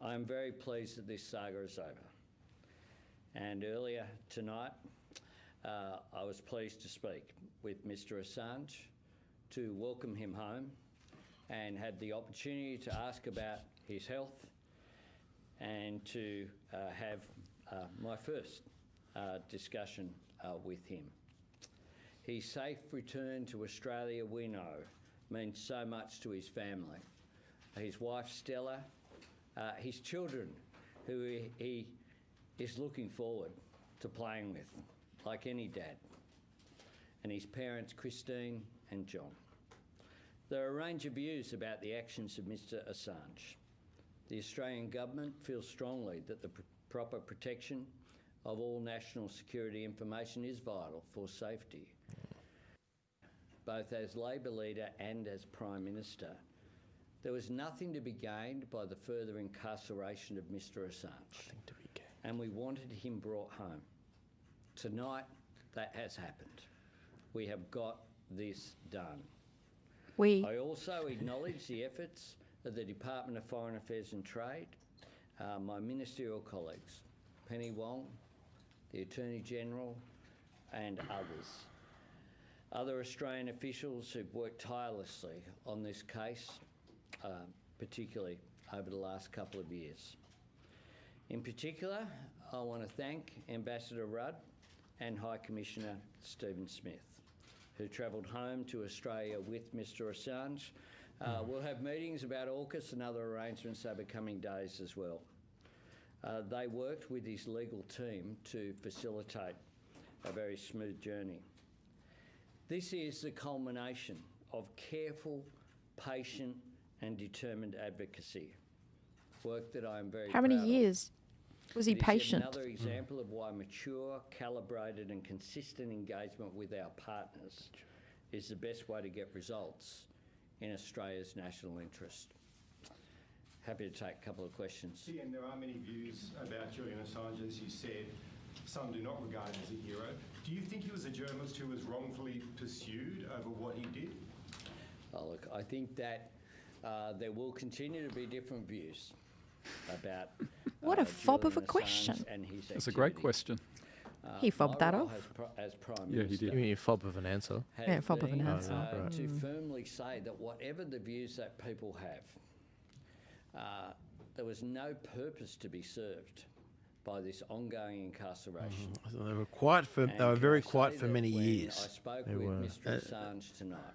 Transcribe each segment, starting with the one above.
I'm very pleased that this saga is over. And earlier tonight, I was pleased to speak with Mr. Assange to welcome him home and had the opportunity to ask about his health and to have my first discussion with him. His safe return to Australia, we know, means so much to his family. His wife, Stella, his children, who he is looking forward to playing with, like any dad, and his parents, Christine and John. There are a range of views about the actions of Mr. Assange. The Australian government feels strongly that the proper protection of all national security information is vital for safety. Both as Labor leader and as Prime Minister, there was nothing to be gained by the further incarceration of Mr. Assange, and we wanted him brought home. Tonight, that has happened. We have got this done. I also acknowledge the efforts of the Department of Foreign Affairs and Trade, my ministerial colleagues, Penny Wong, the Attorney General, and others. Other Australian officials who've worked tirelessly on this case, particularly over the last couple of years. In particular, I want to thank Ambassador Rudd and High Commissioner Stephen Smith, who travelled home to Australia with Mr. Assange. We'll have meetings about AUKUS and other arrangements over coming days as well. They worked with his legal team to facilitate a very smooth journey. This is the culmination of careful, patient and determined advocacy, work that I am very proud of. How many years was he patient? Another example of why mature, calibrated and consistent engagement with our partners is the best way to get results in Australia's national interest. Happy to take a couple of questions. Ian, there are many views about Julian Assange, as you said. Some do not regard him as a hero. Do you think he was a journalist who was wrongfully pursued over what he did? Oh, look, I think that there will continue to be different views about what a fob Julian of a question. And his That's a great question. He fobbed that off. As Prime Yeah, Minister, he did. You mean a fob of an answer? Yeah, fob of an answer. To firmly say that whatever the views that people have, there was no purpose to be served by this ongoing incarceration. They were quiet for. They were very quiet for many years. I spoke with Mr. Assange tonight.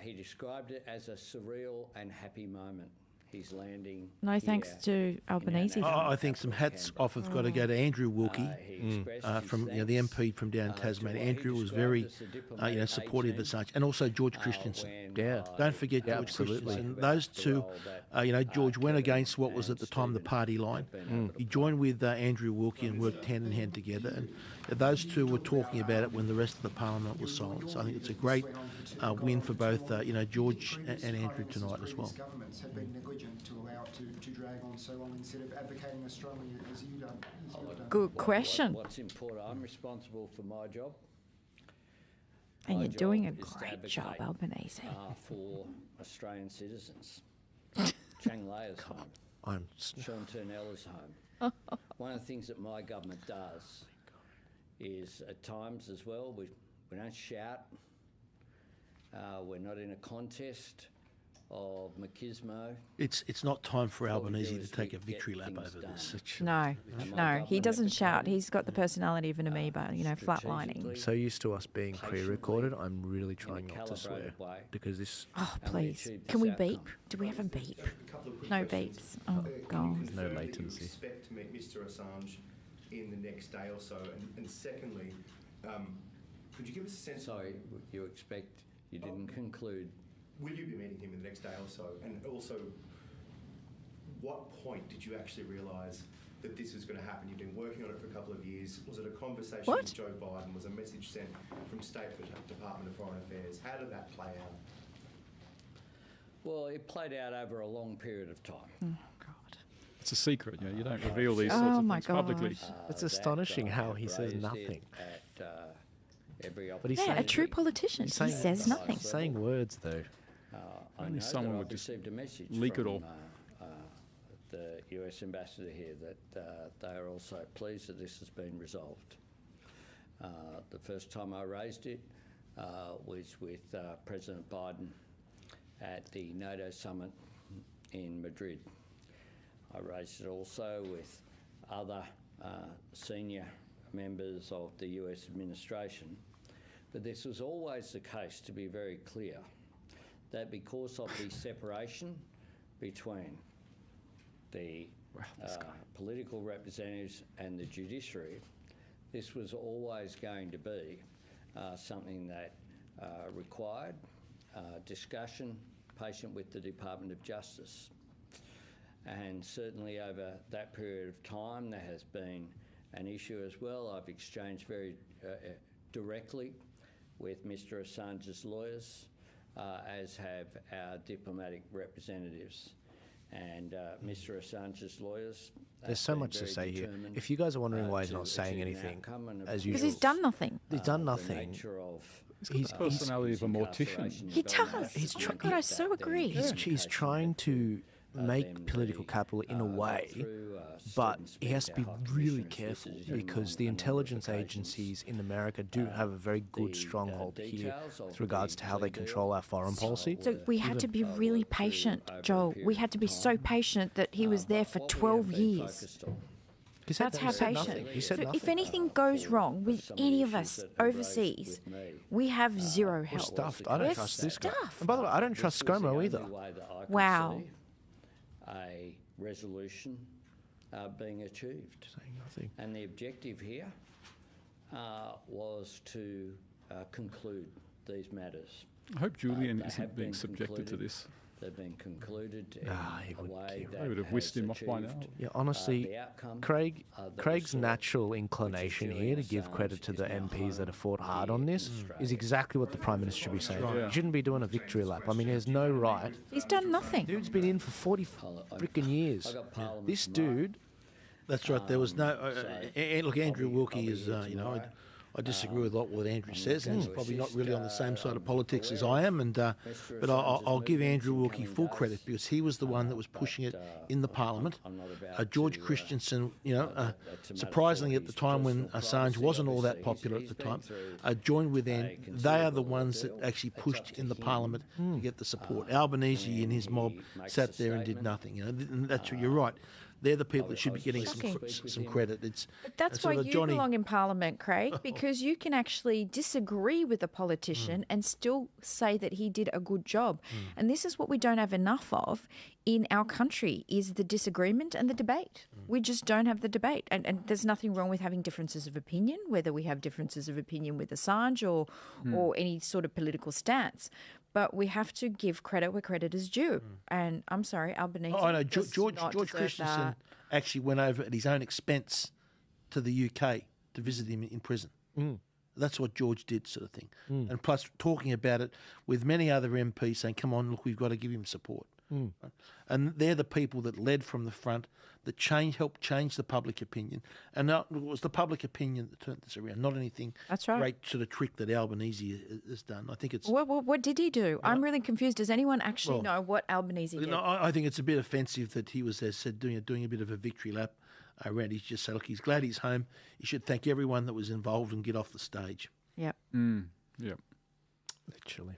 He described it as a surreal and happy moment. He's landing. No thanks to Albanese. I think some hats off have got to go to Andrew Wilkie from the MP from down Tasmania. Andrew was very supportive of Assange, and also George Christensen. Don't forget George Christensen. Those two, George went against what was at the time the party line. He joined with Andrew Wilkie and worked hand in hand together. And those two were talking about it when the rest of the Parliament was silent. So I think it's a great win for both George and Andrew tonight as well. Governments have been negligent to allow it to drag on so long instead of advocating as strongly as you've done. Good question. What's important? I'm responsible for my job. And you're doing a great job, Albanese. For Australian citizens. Chang Leia's home. Sean Turnell is home. One of the things that my government does is at times as well, we don't shout. We're not in a contest of machismo. It's not time for Albanese to take a victory lap over this. No, he doesn't shout. He's got the personality of an amoeba, flatlining. So used to us being pre-recorded, I'm really trying not to swear because this. Oh please, can we beep? Do we have a beep? No beeps. Oh God. No latency. Expect to meet Mr. Assange in the next day or so, and secondly, could you give us a sense? Sorry, you didn't conclude. Will you be meeting him in the next day or so? And also, what point did you actually realise that this was going to happen? You've been working on it for a couple of years. Was it a conversation with Joe Biden? Was a message sent from State Department of Foreign Affairs? How did that play out? Well, it played out over a long period of time. Oh, God. It's a secret, you don't reveal these sorts of things publicly. It's astonishing how he says nothing. But he's a true politician. He says nothing. He's saying words, though. Only someone would just leak it all. the US ambassador here that they are also pleased that this has been resolved. The first time I raised it was with President Biden at the NATO summit in Madrid. I raised it also with other senior members of the US administration. But this was always the case, to be very clear, that because of the separation between the political representatives and the judiciary, this was always going to be something that required discussion, patient with the Department of Justice. And certainly over that period of time, there has been an issue as well. I've exchanged very directly with Mr. Assange's lawyers, as have our diplomatic representatives. And Mr. Assange's lawyers... There's so much to say here. If you guys are wondering why he's not saying anything, as usual... Because he's done nothing. He's done nothing. He's the personality of a mortician. He does. God, I so agree. He's trying to make political capital in a way, but he has to be really careful because the intelligence agencies in America do have a very good stronghold here with regards to how they control our foreign policy. So we had to be really patient, Joel. We had to be so patient that he was there for 12 years. That's how patient. He said nothing. If anything goes wrong with any of us overseas, we have zero help. We're stuffed. I don't trust this guy. Stuffed. And by the way, I don't trust ScoMo either. Wow. A resolution being achieved. Saying nothing. And the objective here was to conclude these matters. I hope Julian isn't being subjected to this. They've been concluded in he a would way that I would have whisked him off by now. Yeah, honestly, Craig's natural inclination here to give credit to the MPs that have fought hard on this is exactly what the Prime Minister should be saying. Yeah. He shouldn't be doing a victory lap. I mean, he has no right. He's done nothing. Dude's been in for 40 freaking years. This dude... That's right. There was no... look, Andrew Wilkie is, I disagree with a lot what Andrew says, and he's probably not really on the same side of politics as I am. But I'll give Andrew Wilkie full credit because he was the one that was pushing it in the Parliament. George Christensen, surprisingly at the time when Assange wasn't all that popular at the time, joined with them. They are the ones that actually pushed in the Parliament to get the support. Albanese and his mob sat there and did nothing. That's you're right. They're the people that should be getting some credit. But that's why you belong in Parliament, Craig, because you can actually disagree with a politician and still say that he did a good job. And this is what we don't have enough of in our country, is the disagreement and the debate. We just don't have the debate. And there's nothing wrong with having differences of opinion, whether we have differences of opinion with Assange or any sort of political stance. But we have to give credit where credit is due. And I'm sorry, Albanese. Oh, no, George Christensen actually went over at his own expense to the UK to visit him in prison. That's what George did, sort of thing. And plus talking about it with many other MPs saying, come on, look, we've got to give him support. And they're the people that led from the front, that helped change the public opinion. And it was the public opinion that turned this around, not anything great sort of trick that Albanese has done. I think it's... What did he do? I'm really confused. Does anyone actually know what Albanese did? I think it's a bit offensive that he was, as said, doing a bit of a victory lap around. He's just said, look, he's glad he's home. He should thank everyone that was involved and get off the stage. Yep. Yep. Literally.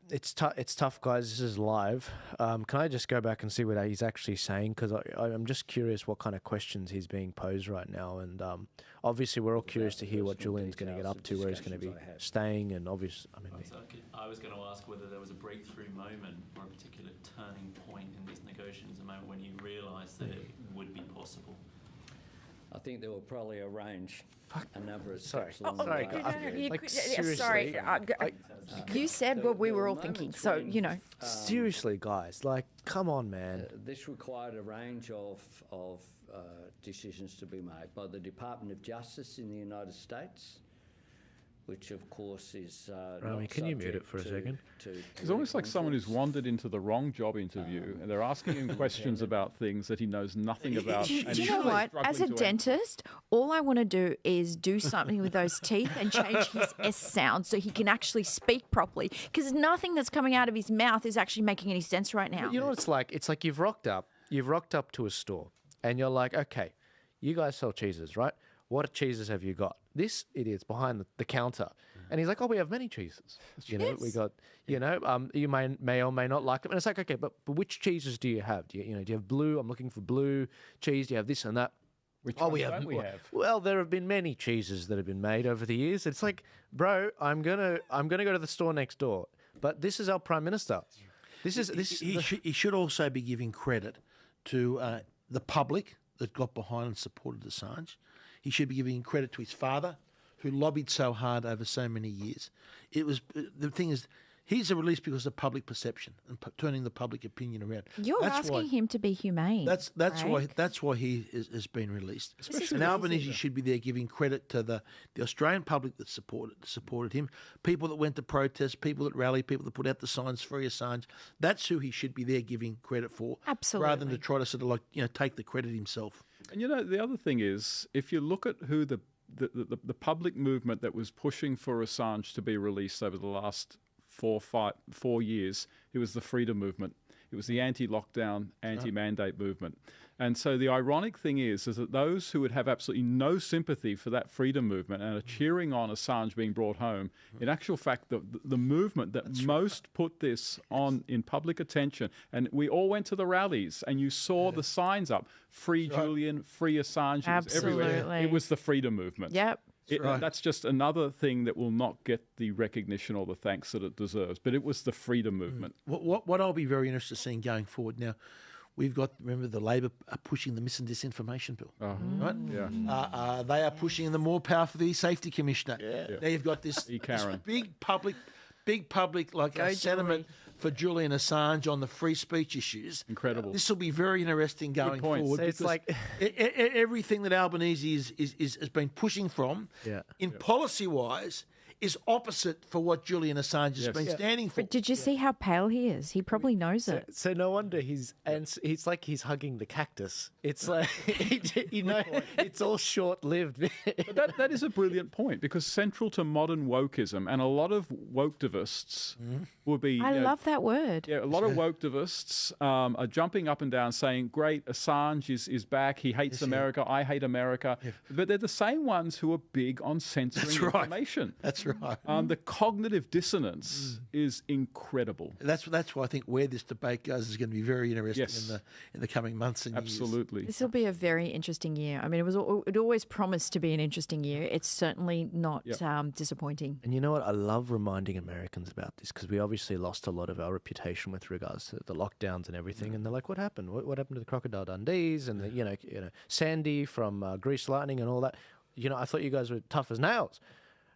It's tough, guys. This is live. Can I just go back and see what he's actually saying? Because I'm just curious what kind of questions he's being posed right now. And obviously, we're all curious to hear what Julian's going to get up to, where he's going to be staying. And obviously, I was going to ask whether there was a breakthrough moment or a particular turning point in these negotiations, a moment when you realised that it would be possible. I think there will probably a number of steps along the way. Sorry. You said what we were all thinking, so, seriously, guys, come on, man. This required a range of decisions to be made by the Department of Justice in the United States, which of course is Rami, can you mute it for a second? It's almost like someone who's wandered into the wrong job interview, and they're asking him questions about things that he knows nothing about. Do you know what? As a dentist, all I want to do is do something with those teeth and change his S sound so he can actually speak properly, because nothing that's coming out of his mouth is actually making any sense right now. You know what it's like? It's like you've rocked up to a store, and you're like, okay, you guys sell cheeses, right? What cheeses have you got? This idiot's behind the counter. And he's like, oh, we have many cheeses. You know, we got, you may or may not like them. And it's like, okay, but which cheeses do you have? Do you have blue? I'm looking for blue cheese. Do you have this and that? Which we have? Well, there have been many cheeses that have been made over the years. It's like, bro, I'm gonna go to the store next door. But this is our Prime Minister. He should also be giving credit to the public that got behind and supported Assange. He should be giving credit to his father, who lobbied so hard over so many years. The thing is, he's released because of public perception and turning the public opinion around. You're asking him to be humane. That's why he has been released. And Albanese should be there giving credit to the Australian public that supported him, people that went to protest, people that rallied, people that put out the signs free Assange. That's who he should be there giving credit for, absolutely, rather than to try to sort of take the credit himself. And the other thing is, if you look at who the public movement that was pushing for Assange to be released over the last 4 years, it was the freedom movement. It was the anti-lockdown, anti-mandate movement. And so the ironic thing is that those who would have absolutely no sympathy for that freedom movement and are cheering on Assange being brought home, in actual fact, the movement that most put this on in public attention, and we all went to the rallies and you saw the signs up, free Julian, free Assange, it was everywhere. It was the freedom movement. Yep. That's just another thing that will not get the recognition or the thanks that it deserves. But it was the freedom movement. What I'll be very interested in seeing going forward now, we've got, remember, the Labor are pushing the mis and disinformation bill, right? Yeah. They are pushing the more power for the Safety Commissioner. Yeah. Now you've got this big public sentiment for Julian Assange on the free speech issues. Incredible. This will be very interesting going forward. So it's like everything that Albanese has been pushing from, in policy-wise, is opposite for what Julian Assange has been standing for. But did you see how pale he is? He probably knows it. So no wonder he's like he's hugging the cactus. It's like, it's all short-lived. But that is a brilliant point, because central to modern wokeism, and a lot of wokedivists would be... I love that word. Yeah, a lot of wokedivists are jumping up and down saying, great, Assange is back, he hates America, I hate America. Yeah. But they're the same ones who are big on censoring information. That's right. The cognitive dissonance is incredible. That's why I think where this debate goes is going to be very interesting in the coming months and years. Absolutely. This will be a very interesting year. I mean, it always promised to be an interesting year. It's certainly not disappointing. And you know what? I love reminding Americans about this, because we obviously lost a lot of our reputation with regards to the lockdowns and everything. And they're like, what happened? What happened to the Crocodile Dundees and the Sandy from Grease Lightning and all that? I thought you guys were tough as nails.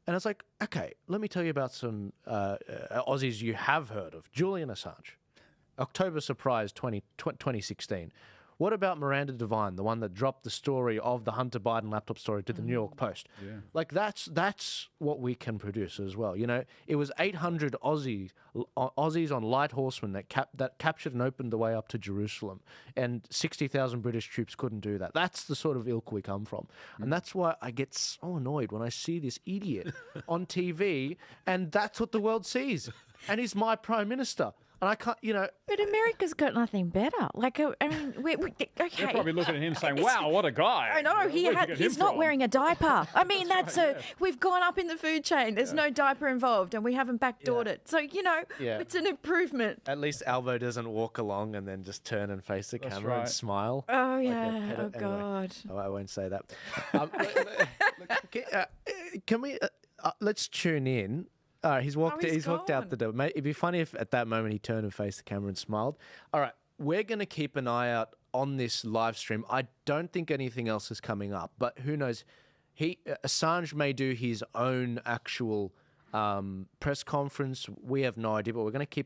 And it's like, okay, let me tell you about some Aussies you have heard of. Julian Assange, October Surprise 2016. What about Miranda Devine, the one that dropped the story of the Hunter Biden laptop story to the New York Post? Yeah. Like, that's what we can produce as well. It was 800 Aussies on light horsemen that captured and opened the way up to Jerusalem, and 60,000 British troops couldn't do that. That's the sort of ilk we come from. And that's why I get so annoyed when I see this idiot on TV, and that's what the world sees. And he's my Prime Minister. And I can't, But America's got nothing better. Like, I mean, okay. They're probably looking at him saying, wow, what a guy. I know, he's not wearing a diaper. I mean, we've gone up in the food chain. There's no diaper involved, and we haven't backdoored it. So, it's an improvement. At least Albo doesn't walk along and then just turn and face the camera and smile. Oh, yeah. Oh, God. Oh, I won't say that. Can we, let's tune in. All right, he's walked out the door. Mate, it'd be funny if at that moment he turned and faced the camera and smiled. All right, we're going to keep an eye out on this live stream. I don't think anything else is coming up, but who knows? Assange may do his own actual press conference. We have no idea, but we're going to keep